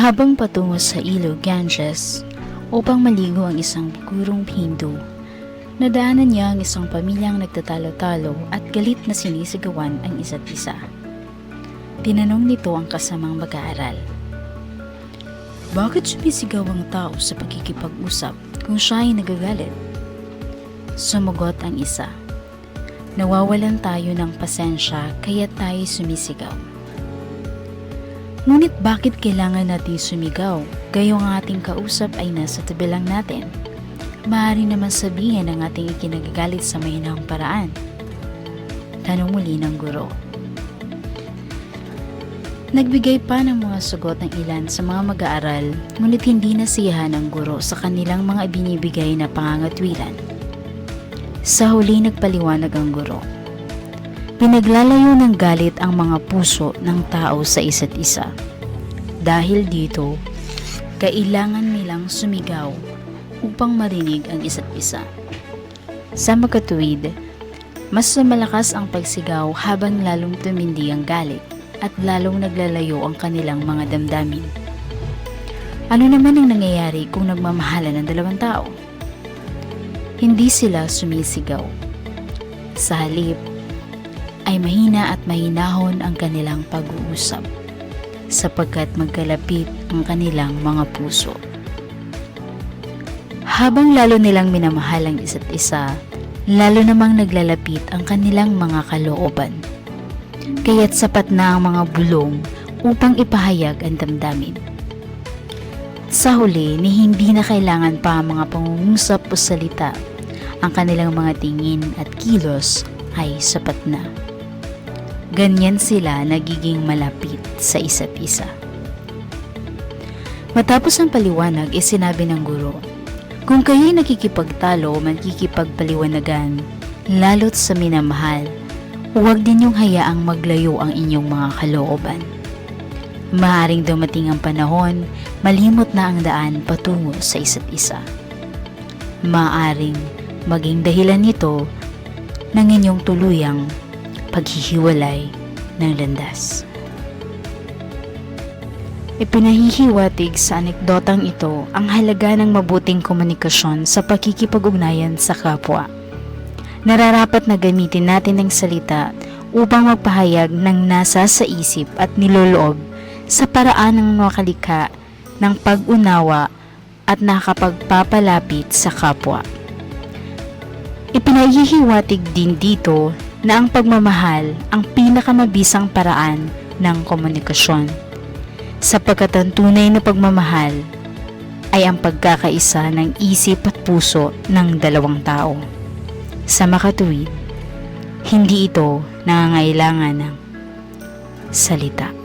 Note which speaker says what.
Speaker 1: Habang patungo sa ilog Ganges upang maligo ang isang bigurong Hindu, nadaanan niya ang isang pamilyang nagtatalo-talo at galit na sinisigawan ang isa't isa. Tinanong nito ang kasamang mag-aaral. Bakit sumisigaw ang tao sa pagkikipag-usap kung siya ay nagagalit? Sumagot ang isa. Nawawalan tayo ng pasensya kaya tayo sumisigaw. Ngunit bakit kailangan natin sumigaw gayong ang ating kausap ay nasa tabi lang natin? Maaari naman sabihin ang ating ikinagagalit sa mahinahong paraan. Tanong muli ng guro. Nagbigay pa ng mga sagot ng ilan sa mga mag-aaral, ngunit hindi nasiyahan ng guro sa kanilang mga ibinibigay na pangangatwiran. Sa huli nagpaliwanag ang guro. Pinaglalayo ng galit ang mga puso ng tao sa isa't isa. Dahil dito, kailangan nilang sumigaw upang marinig ang isa't isa. Sa makatuwid, mas malakas ang pagsigaw habang lalong tumindi ang galit at lalong naglalayo ang kanilang mga damdamin. Ano naman ang nangyayari kung nagmamahalan ng dalawang tao? Hindi sila sumisigaw. Sa halip, ay mahina at mahinahon ang kanilang pag-uusap sapagkat magkalapit ang kanilang mga puso. Habang lalo nilang minamahal ang isa't isa, lalo namang naglalapit ang kanilang mga kalooban. Kaya't sapat na ang mga bulong upang ipahayag ang damdamin. Sa huli, ni hindi na kailangan pa ang mga pangungusap o salita. Ang kanilang mga tingin at kilos ay sapat na. Ganyan sila nagiging malapit sa isa't isa. Matapos ang paliwanag, sinabi ng guro, kung kayo'y nakikipagtalo o magkikipagpaliwanagan, lalo't sa minamahal, huwag ninyong hayaang maglayo ang inyong mga kalooban. Maaaring dumating ang panahon, malimot na ang daan patungo sa isa't isa. Maaaring maging dahilan nito ng inyong tuluyang paghihiwalay ng landas. Ipinahihiwatig sa anekdotang ito ang halaga ng mabuting komunikasyon sa pakikipag-ugnayan sa kapwa. Nararapat na gamitin natin ang salita upang magpahayag ng nasa sa isip at niloloob sa paraan ng makalikha ng pag-unawa at nakapagpapalapit sa kapwa. Ipinahihiwatig din dito na ang pagmamahal ang pinakamabisang paraan ng komunikasyon, sapagkat ang tunay na pagmamahal ay ang pagkakaisa ng isip at puso ng dalawang tao. Sa makatuwid, hindi ito nangangailangan ng salita.